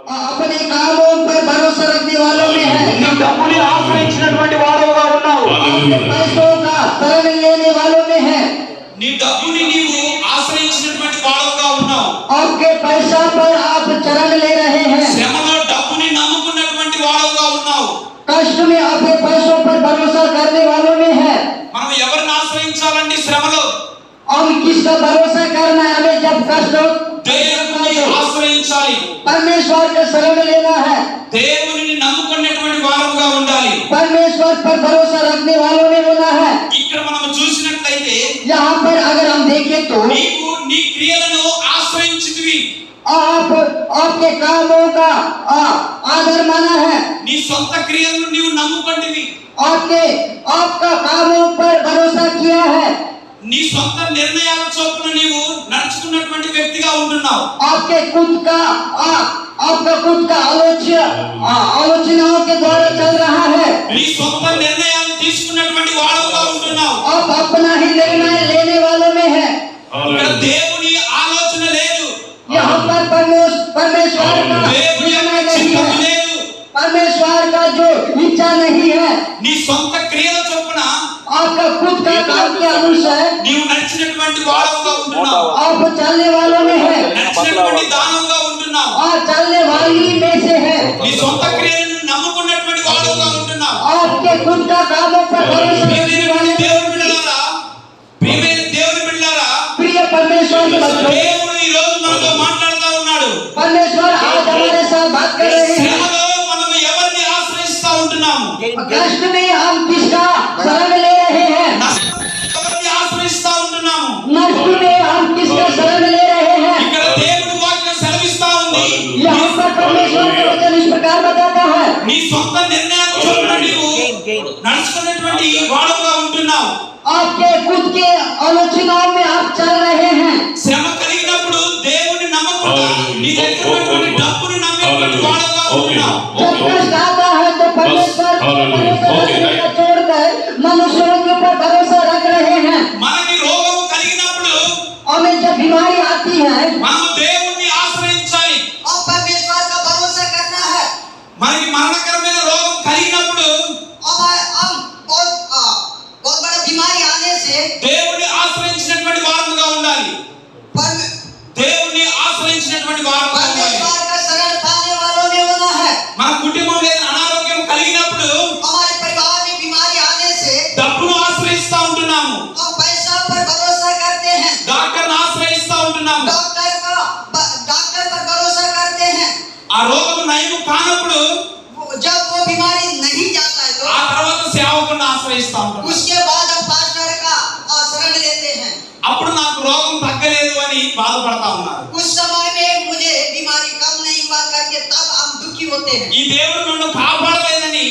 अपने कामों पर भरोसा रखने वालों में है। డబ్బుని ఆశ్రయించినటువంటి వాడవుగా ఉన్నావు. पैसों का शरण लेने वालों में है। నీ డబ్బుని నీవు ఆశ్రయించినటువంటి వాడవుగా ఉన్నావు. आपके पैसा पर आप चरण ले रहे हैं। శ్రమలో డబ్బుని నమ్ముకున్నటువంటి వాడవుగా ఉన్నావు. कष्ट में अपने पैसों पर भरोसा करने वालों में है। మనం ఎవరిని ఆశ్రయించాలండి శ్రమలో? हम किसका भरोसा करना है? हमें जब कष्ट हो దేవుని ఆశ్రయించాలి. परमेश्वर का शरण लेना है। దేవుని నమ్ముకున్నటువంటి వారముగా ఉండాలి. परमेश्वर पर भरोसा रखने वालों में होना है। ఇక్కడ మనం చూసినట్లయితే यहाँ पर अगर हम देखें तो నీవు నీ క్రియలను ఆశ్రయించితివి. आप आपके कामों का आदर माना है। నీ సొంత క్రియలను నీవు నమ్ముకుంటివి. आपका कामों पर भरोसा किया है। నీ సొంత నిర్ణయాల చొప్పున నీవు నడుచుకున్నటువంటి వ్యక్తిగా ఉంటున్నావు. आपका खुद का आलोचनाओं के द्वारा चल रहा है। నీ సొంత నిర్ణయాలు తీసుకున్నటువంటి వాడవుగా ఉంటున్నావు. आप अपना ही निर्णय लेने वालों में है। ఇక్కడ దేవుని ఆలోచన లేదు. यहाँ पर परमेश्वर का దేవుని निर्णय नहीं చిత్తము है। లేదు. परमेश्वर का जो इच्छा नहीं है। నీ సొంత క్రియల చొప్పున आपका खुद का काम के अनुसार నీవు నడిచినటువంటి వాడవుగా ఉంటున్నావు. आप चलने वालों में है నడిచినటువంటి దానవుగా ఉంటున్నావు. और चलने वाली में से है। నీ సొంత క్రియలను నమ్ముకున్నటువంటి వాడవుగా ఉంటున్నావు. आपके खुद का कामों पर भरोसा रखने वाले దేవుని బిడ్డలారా, ప్రియమైన దేవుని బిడ్డలారా, प्रिय परमेश्वर के बच्चों, దేవుడు ఈ రోజు మనతో మాట్లాడుతూ ఉన్నాడు. परमेश्वर आज हमारे साथ बात कर रहे हैं। శ్రమలో మనం ఎవరిని ఆశ్రయిస్తా ఉంటున్నాము? कष्ट में हम किसका शरण ले रहे हैं? ఎవరిని ఆశ్రయిస్తా ఉంటున్నాము? नष्ट में हम किसका शरण ले रहे हैं? ఇక్కడ దేవుడి వాక్యం సెలవిస్తా ఉంది. यहाँ पर परमेश्वर का वचन इस प्रकार बताता है। నీ సొంత నిర్ణయాలు చొప్పున నీవు నడుచుకున్నటువంటి వాడవుగా ఉంటున్నావు. आपके खुद के आलोचनाओं में आप चल रहे हैं। శ్రమ కలిగినప్పుడు దేవుని నమ్మకుండా నీ దగ్గర ఉన్నటువంటి డబ్బుని నమ్మేటువంటి వాడవుగా ఉంటున్నావు. जब कष्ट आता है तो परमेश्वर पर भरोसा रखने को छोड़कर मनुष्यों के ऊपर भरोसा रख रहे हैं। మనకి రోగం కలిగినప్పుడు हमें जब बीमारी आती है మనం దేవుణ్ణి ఆశ్రయించాలి. और परमेश्वर का भरोसा करना है। మనకి మరణకరమైన రోగం కలిగినప్పుడు हम बहुत बड़ा बीमारी आने से దేవుణ్ణి ఆశ్రయించినటువంటి వారముగా ఉండాలి. దేవుణ్ణి ఆశ్రయించినటువంటి వారముగా ఉండాలి. परमेश्वर का शरण पाने वालों में होना है। మన కుటుంబంలో ఏదైనా అనారోగ్యం కలిగినప్పుడు हमारे परिवार में बीमारी आने से డబ్బును ఆశ్రయిస్తా ఉంటున్నాము. हम पैसा पर भरोसा करते हैं। డాక్టర్ని ఆశ్రయిస్తా ఉంటున్నాము. डॉक्टर पर भरोसा करते हैं। ఆ రోగం నయం కానప్పుడు जब वो बीमारी नहीं जाता है तो ఆ తర్వాత సేవకుని ఆశ్రయిస్తా ఉంటాం. उसके बाद हम पास्टर का शरण लेते हैं। అప్పుడు నాకు రోగం తగ్గలేదు అని బాధపడతా ఉన్నారు. उस समय में मुझे बीमारी कम नहीं हुआ करके तब हम दुखी होते हैं। ఈ దేవుడు నన్ను కాపాడలేదని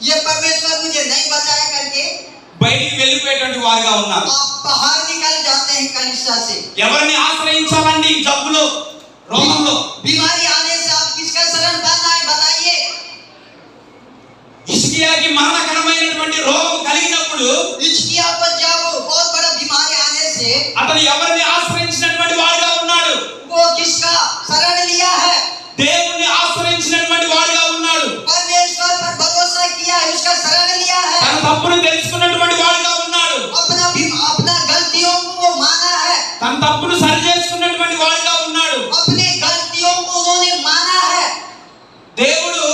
ये परमेश्वर मुझे नहीं बचाया करके బయటికి వెళ్ళిపోయేటువంటి వారుగా ఉన్నారు. आप बाहर निकल जाते हैं कलीसिया से। ఎవరిని ఆశ్రయించాలండి ఈ జబ్బులో, రోగంలో? बीमारी आने से आप किसका शरण पाना है बताइए। హిజ్కియాకి మరణకరమైనటువంటి రోగం కలిగినప్పుడు हिजकिय्याह पर जब बहुत बड़ा बीमारी आने से అతను ఎవరిని ఆశ్రయించినటువంటి వాడుగా ఉన్నాడు? वो किसका शरण लिया है? దేవుణ్ణి ఆశ్రయించినటువంటి వాడుగా ఉన్నాడు. परमेश्वर पर भरोसा किया है, उसका शरण लिया है। తన తప్పును తెలుసుకున్నటువంటి వాడుగా ఉన్నాడు. अपना गलतियों को वो माना है। తన తప్పును సరి చేసుకున్నటువంటి వాడుగా ఉన్నాడు. अपनी गलतियों को उन्होंने माना है। దేవుడు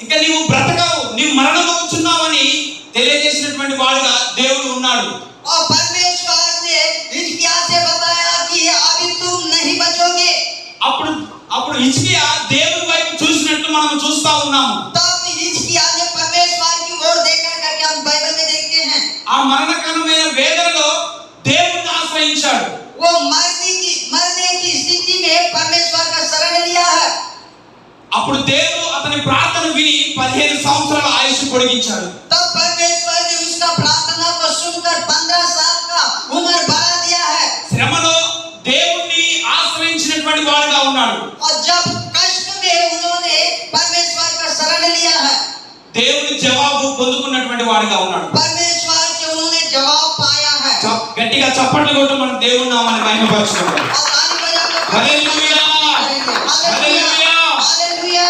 ఇక నీవు బ్రతకవు, నీవు మరణమవుతున్నావని తెలియజేసినటువంటి వాడుగా దేవుడు ఉన్నాడు. और परमेश्वर ने हिजकिय्याह से बताया कि अभी तुम नहीं बचोगे। అప్పుడు హిజ్కియా దేవుని వైపు చూసినట్టు మనం చూస్తా ఉన్నాము. तब हिजकिय्याह ने परमेश्वर की ओर देखा करके हम बाइबल में देखते हैं। ఆ మరణకరమైన వేదనలో దేవుణ్ణి ఆశ్రయించాడు. वो मरने की स्थिति में परमेश्वर का शरण लिया है। అప్పుడు దేవుడు అతని ప్రార్థన విని 15 సంవత్సరాల ఆయుష్ పొడిగించాడు. तब परमेश्वर ने उसका प्रार्थना को सुनकर 15 साल का उम्र बढ़ा दिया है। శ్రమలో దేవుణ్ణి ఆశ్రయించినటువంటి వాడుగా ఉన్నాడు. और जब कष्ट में उन्होंने परमेश्वर का शरण लिया है, దేవుని జవాబు పొందుకున్నటువంటి వాడుగా ఉన్నాడు. परमेश्वर से उन्होंने जवाब पाया है। గట్టిగా చప్పట్లు కొట్టు మనం దేవుని నామాన్ని మహిమపరచుకుందాం. और ताली बजाकर హల్లెలూయా, హల్లెలూయా. हालेलुया।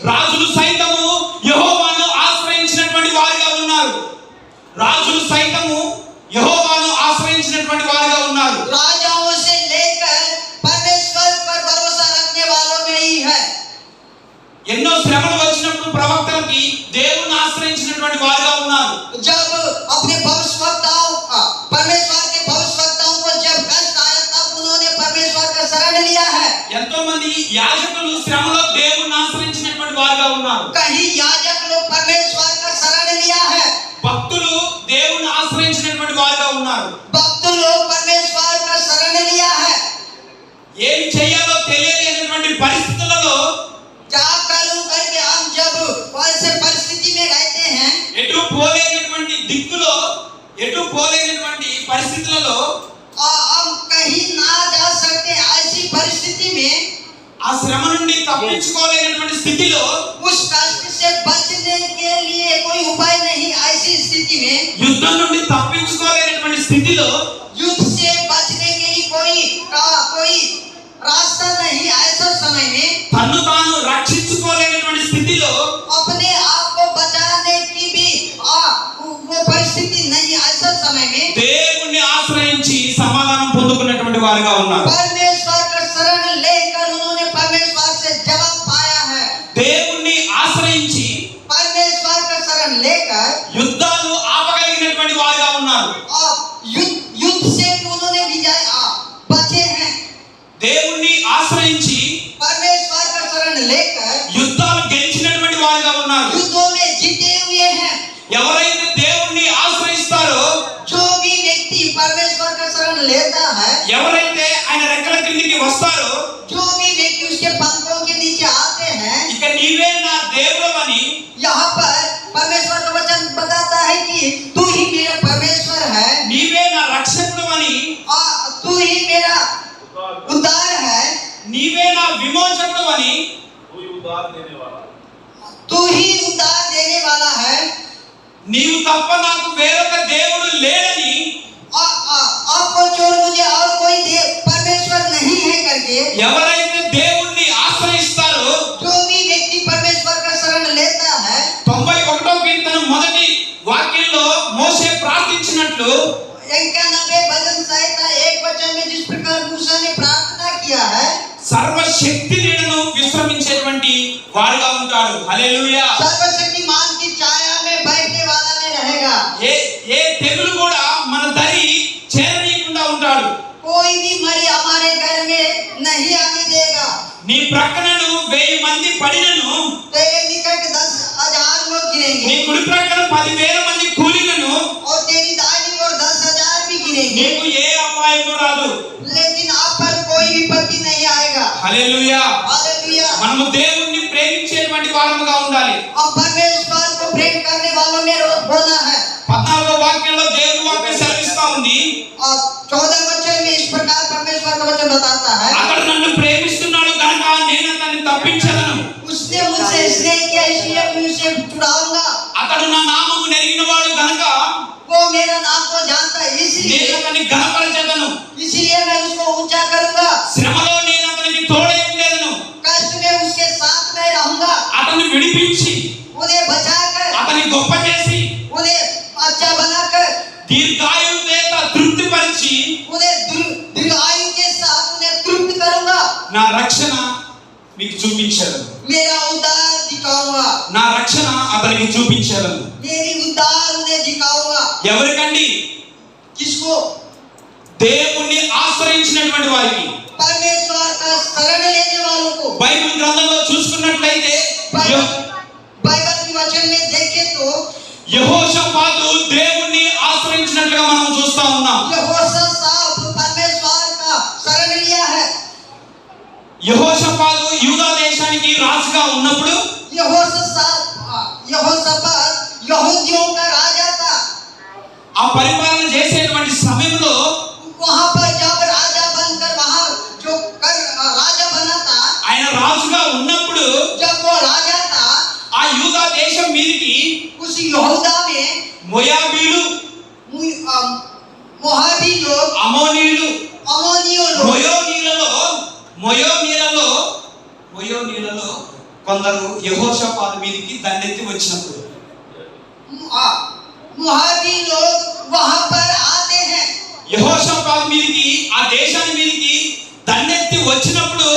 రాజులు సైతము యెహోవాను ఆశ్రయించినటువంటి వారిగా ఉన్నారు. రాజులు సైతము యెహోవాను ఆశ్రయించినటువంటి వారిగా ఉన్నారు. राजाओं से लेकर परमेश्वर पर भरोसा रखने वालों में ही है। ఎన్నో శ్రమలు వచ్చినప్పుడు ప్రవక్తలకి దేవుణ్ణి ఆశ్రయించినటువంటి వారిగా ఉన్నారు. जब अपने भविष्यवक्ताओं परमेश्वर के भविष्यवक्ताओं को जब कष्ट आया तब उन्होंने परमेश्वर का शरण लिया है। ఎంతో మంది యాజకులు శ్రమలో దేవుణ్ణి ఆశ్రయించినటువంటి వారిగా ఉన్నారు. कहीं याजक लोग परमेश्वर का शरण लिया है। భక్తులు దేవుణ్ణి ఆశ్రయించినటువంటి వారిగా ఉన్నారు. भक्त लोग परमेश्वर का शरण लिया है। ఏమి చేయాలో తెలియలేనటువంటి పరిస్థితులలో क्या करूं करके हम जब ऐसे परिस्थिति में रहते हैं, ఎటు పోలేనటువంటి దిక్కులో, ఎటు పోలేనటువంటి పరిస్థితులలో हम कहीं ना जा सकते, ऐसी परिस्थिति में ఆ శ్రమ నుండి తప్పించుకోలేనటువంటి స్థితిలో, उस कष्ट से बचने के लिए कोई उपाय नहीं, ऐसी स्थिति में యుద్ధం నుండి తప్పించుకోలేనటువంటి స్థితిలో, युद्ध से बचने के लिए कोई रास्ता नहीं, ऐसा समय में తన్ను తాను రక్షించుకోలేనటువంటి స్థితిలో अपने आप को बचाने की भी वो परिस्थिति नहीं, ऐसा समय में దేవుణ్ణి ఆశ్రయించి సమాధానం పొందుకున్నటువంటి వారిగా ఉన్నారు. परमेश्वर का शरण लेकर उन्होंने परमेश्वर से जवाब पाया है। దేవుణ్ణి ఆశ్రయించి परमेश्वर का शरण लेकर యుద్ధాలు ఆపగలిగినటువంటి వారిగా ఉన్నారు. और युद्ध से भी उन्होंने विजय बचे हैं। దేవుణ్ణి ఆశ్రయించి परमेश्वर का शरण लेकर యుద్ధాలు గెలిచినటువంటి వారిగా ఉన్నారు. युद्धों में जीते हुए हैं। ఎవరైతే దేవుణ్ణి ఆశ్రయిస్తారో, जो भी व्यक्ति परमेश्वर का शरण लेता है, ఎవరైతే ఆయన రెక్కల కిందికి వస్తారో, जो भी व्यक्ति उसके पंखों के नीचे आते हैं, ఇక నీవే నా దేవుడవని, यहाँ पर परमेश्वर का वचन बताता है कि तू ही मेरा परमेश्वर है, నీవే నా రక్షకుడవని, और तू ही मेरा उद्धार है, నీవే నా విమోచకుడవని, तू ही उद्धार देने वाला है, నీవు తప్ప నాకు వేరొక దేవుడు లేడని, और आपको छोड़ मुझे और कोई परमेश्वर नहीं है करके ఎవరైతే దేవుణ్ణి ఆశ్రయిస్తారో, जो भी व्यक्ति परमेश्वर का शरण लेता है, 91వ కీర్తన మొదటి వాక్యంలో మోషే ప్రార్థించినట్లు 91 भजन संहिता 1 वचन में जिस प्रकार मूसा ने प्रार्थना किया है, సర్వశక్తి నీడను విశ్రమించేటువంటి వారిగా ఉంటాడు. హల్లెలూయా. सर्वशक्तिमान की छाया में बैठने वाला में रहेगा। ఏ తెగులు కూడా మన దరి చేరనీయకుండా ఉంటాడు. कोई भी मरी हमारे घर में नहीं आने देगा। నీ ప్రక్కనను 1000 మంది పడినను, तेरे निकट 10,000 लोग నీ गिरेंगे కుడి ప్రక్కన 10,000 మంది కూలినను, और तेरी दाहिनी ओर 10,000 भी गिरेंगे, నీకు ఏ అపాయము రాదు. लेकिन आप पर कोई विपत्ति नहीं आएगा। హల్లెలూయా. हालेलुया। మనము దేవుణ్ణి ప్రేమించేటువంటి వారముగా ఉండాలి. और परमेश्वर को प्रेम करने वालों में होना है। 14వ వాక్యంలో దేవుని వాక్యం సెలవిస్తా ఉంది, और 14 वचन में इस प्रकार परमेश्वर का वचन बताता है, అతడు నన్ను ప్రేమిస్తున్నాడు కనుక నేను అతన్ని తప్పించదను. उसने मुझसे स्नेह किया इसलिए मैं उसे छुड़ाऊंगा। అతడు నా నామము నెరిగినవాడు కనుక वो मेरा नाम को जानता है, నేను इसलिए అతన్ని ఘనపరచెదను. मैं उसको ऊंचा करूंगा। శ్రమలో నేను అతనికి తోడై ఉండేదను. कष्ट में उसके साथ में रहूंगा। అతన్ని విడిపించి उन्हें बचाकर, అతని గొప్ప చేసి उन्हें अच्छा बनाकर, దీర్ఘాయువు చేత తృప్తిపరిచి उन्हें दीर्घायु के साथ उन्हें तृप्त करूंगा। నా రక్షణ మీకు చూపించాను. मेरा उद्धार दिखाऊंगा, నా రక్షణ అతనికి చూపించాను. मेरी उद्धार उन्हें दिखाऊंगा। ఎవరికండి? किसको? దేవుణ్ణి ఆశ్రయించినటువంటి వారికి. परमेश्वर का शरण लेने वालों को। బైబిల్ గ్రంథంలో చూసుకున్నట్లయితే बाइबल की वचन में देखें तो యెహోషాపాతు దేవుణ్ణి ఆశ్రయించినట్లుగా మనం చూస్తా ఉన్నాం. यहोशापात परमेश्वर का शरण लिया है। యెహోషాపాతు యూదా దేశానికి రాజుగా ఉన్నప్పుడు यहोशापात यहूदियों का राजा था। ఆ పరిపాలన చేసేటువంటి సమయంలో वहां पर जब राजा बनकर वहां जो राजा बना था, ఆయన రాజుగా ఉన్నప్పుడు जब वो राजा था, ఆ యూదా దేశం మీదకి उस यहूदा में మోయాబీలు, मोआबी लोग, అమోనీయులు, अम्मोनियों लोग, మొయోనీలలో కొందరు యెహోషాపాతు మీదకి దండెత్తి వచ్చినప్పుడు मोआबी लोग वहां पर आते हैं। యెహోషాపాతు మీదకి ఆ దేశాన్ని మీదకి దండెత్తి వచ్చినప్పుడు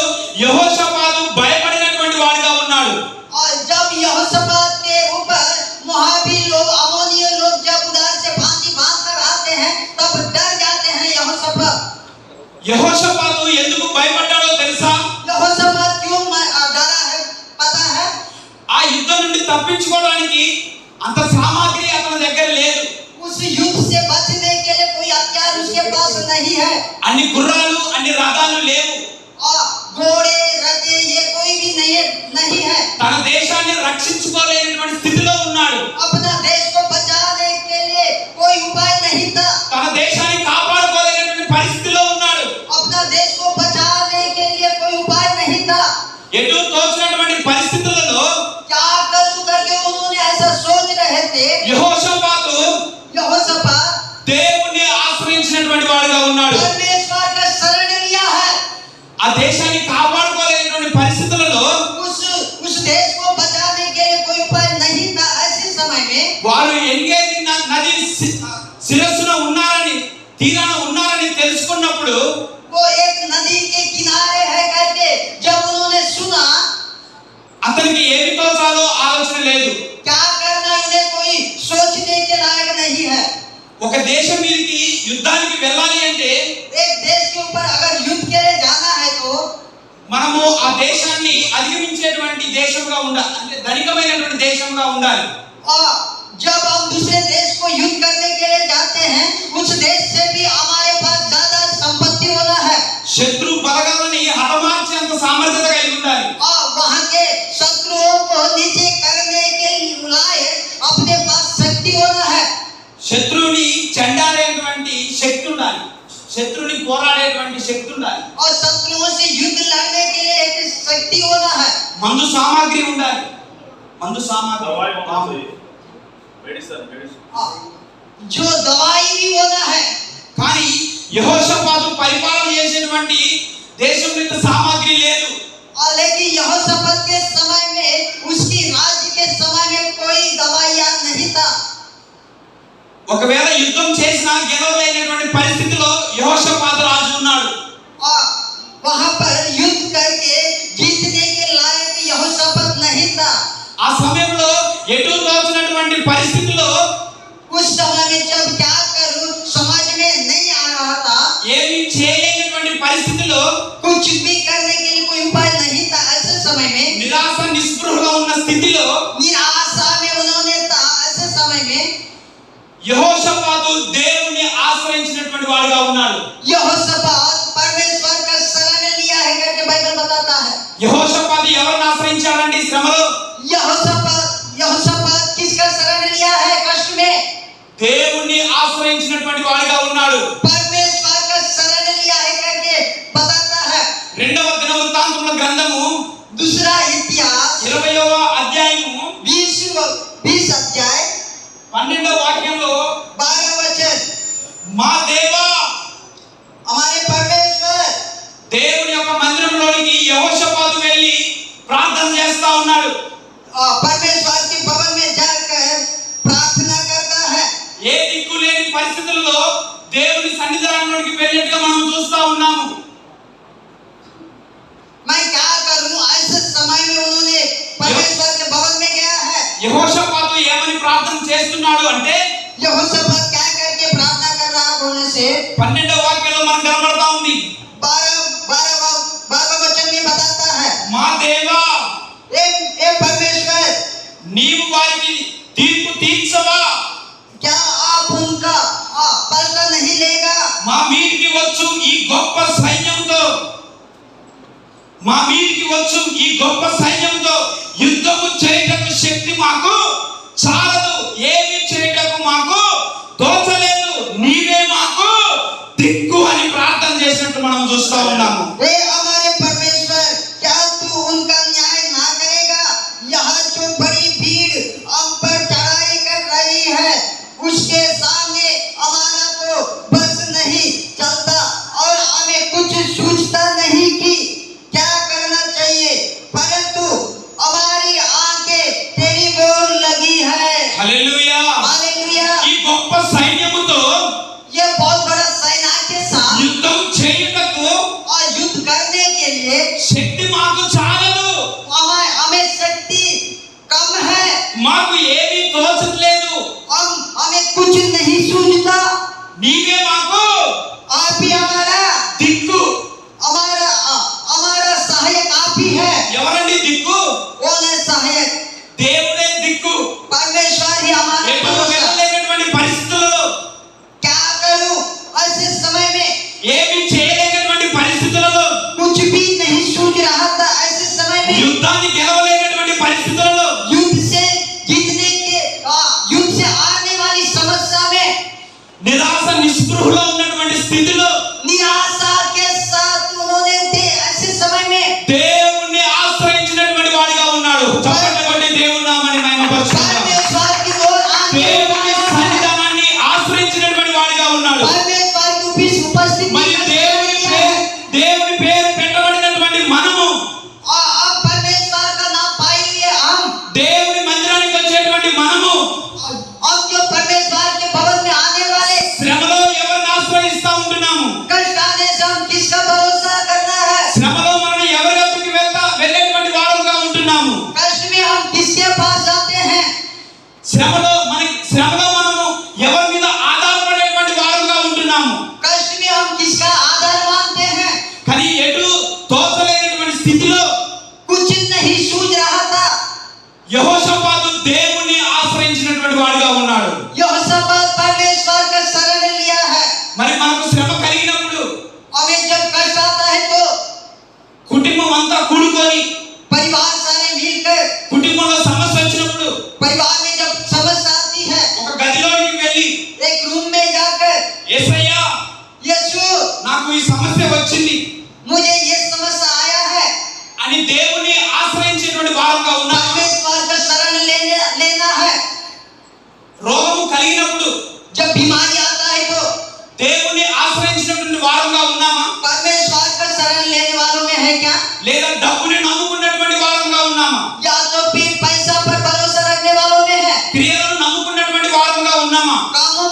యెహోషాపాతు భయపడినటువంటి వాడిగా ఉన్నాడు। और जब यहोशापात के ऊपर मोआबी लोग अमोनी लोग जब उधर से फांसी बांधकर आते हैं तब डर जाते हैं यहोशापात। యెహోషాపాతు ఎందుకు భయపడ్డాడో తెలుసా? यहोशापात क्यों डरा है पता है? ఆ యుద్ధం నుండి తప్పించుకోవడానికి అంత సామాగ్రి అతని దగ్గర లేదు। उस युद्ध से बचने के लिए कोई हथियार उसके पास नहीं है। అన్ని గుర్రాలు అన్ని రథాలు లేవు। और घोड़े रथे ये कोई भी नहीं है। తన దేశాన్ని రక్షించుకోలేనటువంటి స్థితిలో ఉన్నాడు। अपना देश को बचाने के लिए कोई उपाय नहीं था। తన దేశాన్ని కాపాడుకోలేనటువంటి పరిస్థితిలో ఉన్నాడు। अपना देश को बचाने के लिए कोई उपाय नहीं था। ఎటు తోచినటువంటి పరిస్థితులలో क्या करूं करके उन्होंने ऐसा सोच रहे थे। యెహోషాపాతు यहोशापात దేవుణ్ణి ఆశ్రయించినటువంటి వాడుగా ఉన్నాడు। परमेश्वर का शरण लिया है। ఆ దేశాన్ని కాపాడుకోలేనటువంటి పరిస్థితులలో उस देश को बचाने के लिए कोई उपाय नहीं था। ऐसे समय में వారు ఎంగేజ్ నది శిరస్సున ఉన్నారని తీరాన ఉన్నారని తెలుసుకున్నప్పుడు वो एक नदी के किनारे है करके जब उन्होंने सुना అతనికి ఏమి తోచాలో ఆలోచన లేదు। क्या करना इन्हें कोई सोचने के लायक नहीं है। ఒక దేశం మీదకి యుద్ధానికి వెళ్ళాలి అంటే एक देश के ऊपर अगर युद्ध के लिए जाना है तो మనము ఆ దేశాన్ని అధిగమించేటువంటి దేశంగా ఉండాలి, అంటే ధనికమైనటువంటి దేశంగా ఉండాలి। और जब हम दूसरे देश को युद्ध करने के लिए जाते हैं उस देश से भी हमारे पास ज्यादा संपत्ति होना है। శత్రు బలగాలని హతమార్చేంత సామర్థ్యత కలిగి ఉండాలి। और वहां के शत्रुओं को नीचे करने के लायक अपने पास शक्ति होना है। శత్రువుని చెండాడేటువంటి శక్తి ఉండాలి, శత్రువుని పోరాడేటువంటి శక్తి ఉండాలి। और शत्रुओं से युद्ध लड़ने के लिए एक शक्ति होना है। మందు సామాగ్రి ఉండాలి, మందు సామాగ్రి जो दवाई भी होना है। కానీ యెహోషాపాతు పరిపాలన చేసేటువంటి దేశం మీద సామాగ్రి లేదు। और लेकिन यहोशापात के समय में उसकी राज्य के समय में कोई दवाइयां नहीं था। ఒకవేళ యుద్ధం చేసినా గెలవలేనటువంటి పరిస్థితిలో యెహోషాపాతు రాజు ఉన్నాడు। और वहां पर युद्ध करके जीतने के लायक यहोशापात नहीं था। ఆ సమయంలో ఎటు తోచినటువంటి పరిస్థితిలో उस समय में जब क्या करूं समझ में नहीं आ रहा था। ఏమీ చేయలేనటువంటి పరిస్థితిలో कुछ भी करने के लिए कोई उपाय नहीं था। ऐसे समय में నిరాశ నిస్పృహగా ఉన్న స్థితిలో निराशा में उन्होंने था। ऐसे समय में యెహోషాపాతు దేవుని ఆశ్రయించినటువంటి వాడుగా ఉన్నాడు। यहोशापात परमेश्वर का शरण लिया है करके बाइबल बताता है। యెహోషాపాతు ఎవరిని ఆశ్రయించాడండి శ్రమలో? यहोशापात किसका शरण लिया है कष्ट में? దేవుణ్ణి ఆశ్రయించినటువంటి వాడుగా ఉన్నాడు। परमेश्वर का शरण लिया है करके बताता है। రెండవ దినవృత్తాంతముల గ్రంథము दूसरा इतिहास 20వ అధ్యాయము 20 अध्याय 12వ వాక్యంలో 12 वचन మా దేవా, हमारे परमेश्वर దేవుని యొక్క మందిరంలోనికి యెహోషాపాతు వెళ్ళి ప్రార్థన చేస్తా ఉన్నాడు। परमेश्वर के भवन में जाकर प्रार्थना करता है। ఏ దిక్కు లేని పరిస్థితుల్లో దేవుని సన్నిధానంలోకి వెళ్ళినట్టుగా మనం చూస్తా ఉన్నాము। मैं क्या करूं? ऐसे समय में उन्होंने परमेश्वर के भवन में गया है। యెహోషాపాతు ఏమని ప్రార్థన చేస్తున్నాడు అంటే यहोशापात क्या करके प्रार्थना कर रहा बोलने से 12వ వాక్యంలో మనకు కనబడతా ఉంది। 12 वचन में बताता है। మా దేవా, ए परमेश्वर నీవు వారికి తీర్పు తీర్చవా? क्या आप उनका बदला नहीं लेगा? మా మీదికి వచ్చు ఈ గొప్ప సైన్యంతో, మా మీదికి వచ్చు ఈ గొప్ప సైన్యంతో యుద్ధము చేయటకు శక్తి మాకు చాలదు, ఏమి చేయటకు మాకు తోచలేదు, నీవే మాకు దిక్కు అని ప్రార్థన చేసినట్టు మనం చూస్తా ఉన్నాము। हे हमारे परमेश्वर क्या तू उनका न्याय ना करेगा? यहाँ जो बड़ी भीड़ हम पर चढ़ाई कर रही है उसके सामने हमारा तो बस नहीं चलता और हमें कुछ सूझता नहीं कि क्या करना चाहिए, परंतु हमारे ఎవరండి దిక్కు? कौन है सहायक? దేవుడే దిక్కు. परमेश्वर ही हमारा ఎటు भरोसा। వెళ్ళలేనటువంటి పరిస్థితుల్లో, क्या करूं ऐसे समय में? ఏమి చేయలేనటువంటి పరిస్థితులలో, कुछ भी नहीं सूझ रहा था ऐसे समय में, యుద్ధాన్ని గెలవలేనటువంటి పరిస్థితులలో, युद्ध से जीतने के युद्ध से हारने वाली समस्या में, నిరాశ నిస్పృహలో ఉన్నటువంటి స్థితిలో निराशा के साथ उन्होंने थे ऐसे समय में దేవుణ్ణి ఆశ్రయించినటువంటి వాడిగా ఉన్నాడు. చప్పట్లు కొట్టి దేవుని నామాన్ని మహిమపరచుకుందాం. परमेश्वर की ओर आने దేవుని సన్నిధానాన్ని ఆశ్రయించినటువంటి వాడిగా ఉన్నాడు. परमेश्वर की उपस्थिति మరి में దేవుని పేరు పెట్టబడినటువంటి మనము और अब परमेश्वर का नाम पाए हुए हम, దేవుని మందిరానికి వచ్చేటువంటి మనము अब जो परमेश्वर के भवन में आने वाले, శ్రమలో ఎవరిని ఆశ్రయిస్తా ఉంటున్నాము? कष्ट आने से हम किसका भरोसा करना है? శ్రమలో మనం ఎవరి వద్దకు వెళ్ళేటువంటి వారుగా ఉంటున్నాము? कष्ट में हम किसके पास जाते हैं? శ్రమలో మనము ఎవరి మీద ఆధారపడేటువంటి వారుగా ఉంటున్నాము? कष्ट में हम किसका आधार मानते हैं? కానీ ఎటు తోచలేనటువంటి స్థితిలో कुछ नहीं सूझ रहा था। యెహోషాపాతు దేవుణ్ణి ఆశ్రయించినటువంటి వాడిగా ఉన్నాడు. यहोशापात परमेश्वर का शरण लिया है। మరి మనకు శ్రమ కలిగినప్పుడు हमें जब कष्ट आता है तो కుటుంబం అంతా కూడుకొని, परिवार सारे मिलकर, కుటుంబంలో సమస్య వచ్చినప్పుడు परिवार में जब समस्या आती है, ఒక గదిలోనికి వెళ్ళి, एक रूम में जाकर, యేసయ్యా यीशु నాకు ఈ సమస్య వచ్చింది मुझे ये समस्या आया है, అని దేవుని ఆశ్రయించేటువంటి వారుగా ఉన్నాము. परमेश्वर का शरण लेना है। రోగము కలిగినప్పుడు जब बीमारी आता है तो దేవుని ఆశ్రయించినటువంటి వారుగా ఉన్నామా? परमेश्वर का शरण लेने वालों में है क्या? లేదా డబ్బుని నమ్ముకున్నటువంటి వారుగా ఉన్నామా? या तो फिर पैसा पर भरोसा रखने वालों में है, క్రియలను నమ్ముకున్నటువంటి వారుగా ఉన్నామా? कामों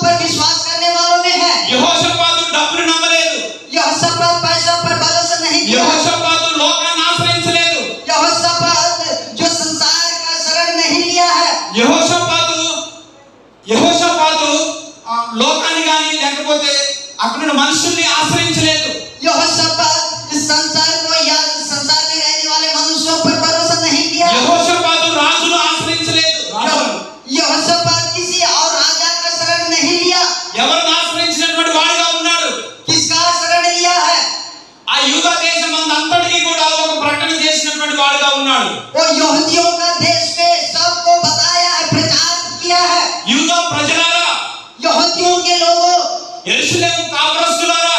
पर विश्वास करने वालों में है। యెహోషాపాతు డబ్బుని నమ్మలేదు. यहोशापात पैसा पर भरोसा नहीं किया। యెహోషాపాతు లోకాన్ని ఆశ్రయించలేదు. यहोशापात जो संसार का शरण नहीं लिया है, యెహోషాపాతు లోకాన్ని కానీ లేకపోతే అక్కడ మనుషుల్ని ఆశ్రయించలేదు. यहोशापात इस संसार को या संसार में रहने वाले मनुष्यों पर भरोसा नहीं किया। యెహోషాపాతు రాజును ఆశ్రయించలేదు. यहोशापात किसी और राजा का शरण नहीं लिया। ఎవరిని ఆశ్రయించినటువంటి వాడిగా ఉన్నాడు? किसका शरण लिया है? ఆ యూదా దేశం అంతటికి కూడా ఒక ప్రకటన చేసినటువంటి వాడిగా ఉన్నాడు. वो यहूदियों का देश में सबको बताया है, प्रचार किया है। యూదా ప్రజలారా, यहूदियों के लोगों, యెరూషలేము కాపురస్తులారా,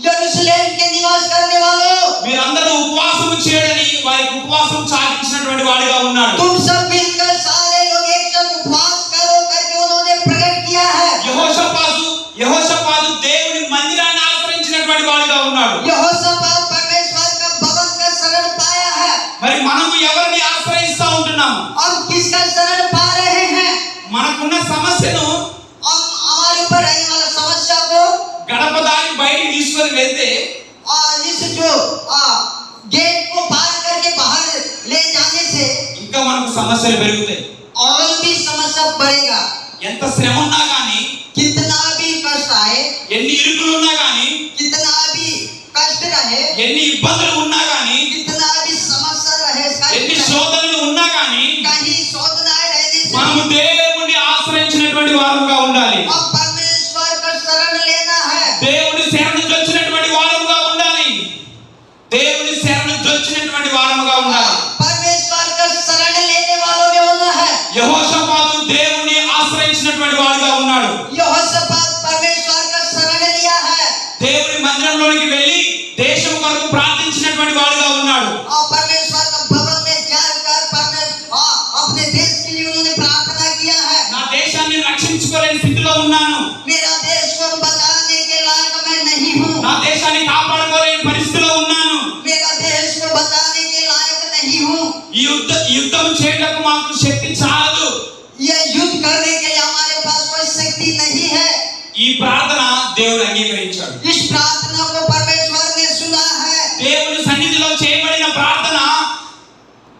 यरूशलेम के निवास करने वालों, మీరందరూ ఉపవాసం చేయడని వారికి ఉపవాసం చాటించినటువంటి వాడిగా ఉన్నాడు. तुम सब मिलकर सारे लोग एक साथ उपवास करो करके उन्होंने प्रकट किया है। యెహోషాపాతు దేవుని మందిరాన్ని ఆశ్రయించినటువంటి వాడిగా ఉన్నాడు. यहोशापात परमेश्वर का भवन का शरण पाया है। మరి మనము ఎవరిని ఆశ్రయిస్తా ఉంటున్నాము? अब किसका शरण पा रहे हैं? మనకున్న సమస్యను हम हमारे ऊपर रहने वाला समस्या को గడప దాటి బయటికి తీసుకొని వెళ్తే इस जो गेट को पार करके बाहर ले जाने से ఇంకా మనకు సమస్యలు పెరుగుతాయి. और भी समस्या बढ़ेगा। ఎంత శ్రమ ఉన్నా కానీ, कितना भी कष्ट आए, ఎన్ని ఇరుకులు ఉన్నా కానీ, कितना भी कष्ट रहे, ఎన్ని ఇబ్బందులు ఉన్నా కానీ, कितना भी समस्या रहे, ఎన్ని శోధనలు ఉన్నా కానీ, कहीं शोधनाएं रहने से మనము దేవుణ్ణి ఆశ్రయించినటువంటి వారుగా ఉండాలి. अब परमेश्वर का शरण लेना है। దేవుని శరణు వచ్చినటువంటి వారుగా ఉండాలి. దేవుని శరణు వచ్చినటువంటి వారుగా ఉండాలి. परमेश्वर का शरण लेने वालों में होना है। యెహోషాపాతు దేవుణ్ణి ఆశ్రయించినటువంటి వాడుగా ఉన్నాడు. यहोशापात परमेश्वर का शरण लिया है। దేవుని మందిరంలోనికి వెళ్ళి దేశం కొరకు ప్రార్థించినటువంటి వాడుగా ఉన్నాడు. और परमेश्वर का भवन में जाकर अपने देश के लिए उन्होंने प्रार्थना किया है। నా దేశాన్ని రక్షించుకోలేని స్థితిలో ఉన్నాను. मेरा देश को बचाने के लायक मैं नहीं हूँ। నా దేశాన్ని కాపాడుకోలేని పరిస్థితిలో ఉన్నాను. मेरा देश को बचाने के लायक नहीं हूँ। ఈ యుద్ధం చేయడానికి మాకు శక్తి చాలదు. ये युद्ध करने के लिए हमारे पास कोई शक्ति नहीं है। ఈ ప్రార్థన దేవుడు అంగీకరించాడు. इस प्रार्थना को परमेश्वर ने सुना है। దేవుని సన్నిధిలో చేయబడిన ప్రార్థన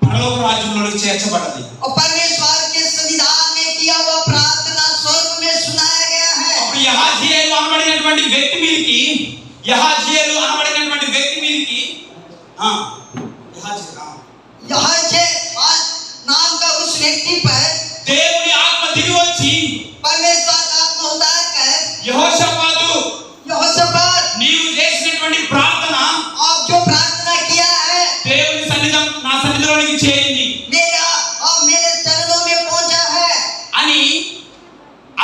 పరలోక రాజ్యంలోకి చేర్చబడది. और परमेश्वर के संविधान में किया हुआ प्रार्थना स्वर्ग में सुनाया गया है। అప్పుడు యహాజీయేలు అనబడినటువంటి వ్యక్తి మీదకి व्यक्ति पर దేవుని ఆత్మ దిగి వచ్చి परमेश्वर का आत्मा उतार कर యెహోషాపాతు यहोशापात నీవు చేసినటువంటి ప్రార్థన आप जो प्रार्थना किया है దేవుని నా సన్నిధిలోనికి చేరింది मेरा और मेरे चरणों में पहुंचा है అని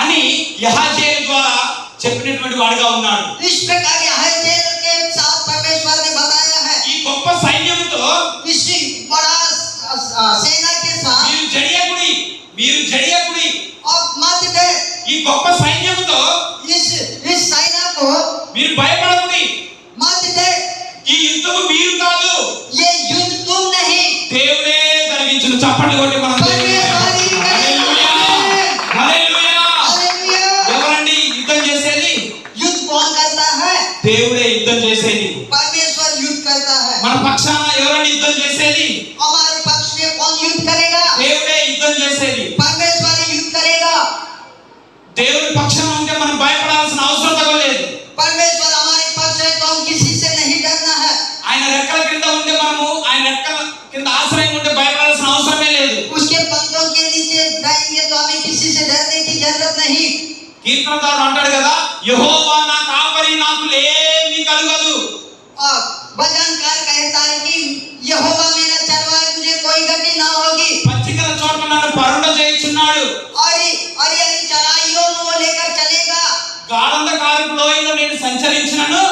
అని యెహజేలు ద్వారా చెప్పినటువంటి వాడుగా ఉన్నాడు. इस प्रकार यहजेल के साथ परमेश्वर ने बताया है ఈ గొప్ప సైన్యంతో इसी बड़ा सेना के साथ మీరు జడియకుడి और मत डर ఈ గొప్ప సైన్యంతో इस सेना को మీరు భయపడకుడి मत डर ఈ యుద్ధము మీరు కాదు ये युद्ध तुम नहीं దేవుడే జరిగించిన. చప్పట్లు కొట్టి మనం హల్లెలూయా హల్లెలూయా. हालेलुया ఎవరండి యుద్ధం చేసేది? युद्ध कौन करता है దేవుడే యుద్ధం చేసేది. परमेश्वर युद्ध करता है మన పక్షాన ఎవరండి యుద్ధం చేసేది? हमारे पक्ष में कौन युद्ध करेगा దేవుడే యుద్ధం చేసేది. परमेश्वर ही युद्ध करेगा దేవుని పక్షాన ఉంటే మనం భయపడాల్సిన అవసరం కూడా లేదు. परमेश्वर हमारे पक्ष है तो हम किसी से नहीं डरना है ఆయన రెక్కల కింద ఉంటే మనము ఆయన రెక్కల కింద ఆశ్రయం ఉంటే భయపడాల్సిన అవసరమే లేదు. उसके पंखों के नीचे रहेंगे तो हमें किसी से डरने की जरूरत नहीं కీర్తనకారుడు అంటాడు కదా, యెహోవా నా కాపరి నాకు లేమి కలుగదు. और भजनकार कहता है कि यहोवा मेरा चरवाहा मुझे कोई गति ना होगी పచ్చికల చోట నన్ను పరుండ చేయుచున్నాడు. और ये चराइयों में वो लेकर चलेगा గాఢంధకారపు లోయలో నేను సంచరించినను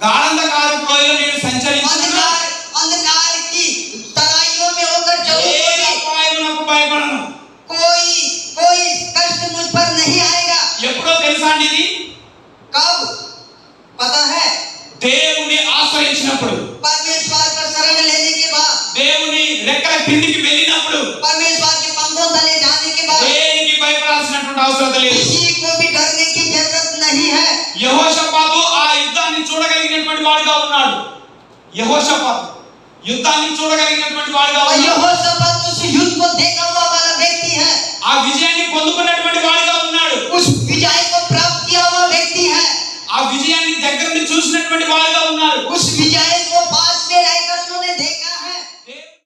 గాఢంధకారపు లోయలో నేను సంచరించినను अंधकार की तराइयों में होकर ఏ चलूंगा అపాయమునకు భయపడను. कोई कष्ट मुझ पर नहीं आएगा ఎప్పుడో తెలుసా అండి ఇది? कब पता है దేవుని ఆశ్రయించినప్పుడు, परमेश्वर का शरण लेने के बाद దేవుని రెక్కల కిందికి వెళ్ళినప్పుడు परमेश्वर के पंखों तले जाने के बाद దేనికి భయపడాల్సినటువంటి అవసరం లేదు. किसी को भी डरने की जरूरत नहीं है యెహోషాపాతు ఆ యుద్ధాన్ని చూడగలిగినటువంటి వాడుగా ఉన్నాడు. యెహోషాపాతు యుద్ధాన్ని చూడగలిగినటువంటి వాడుగా और ఉన్నాడు. यहोशापात उस युद्ध को देखा हुआ वाला व्यक्ति है ఆ విజయాన్ని పొందుకున్నటువంటి వాడుగా ఉన్నాడు. उस विजय को प्राप्त किया हुआ व्यक्ति है ఆ విజయాన్ని దగ్గర నుండి చూసినటువంటి వాడుగా ఉన్నాడు.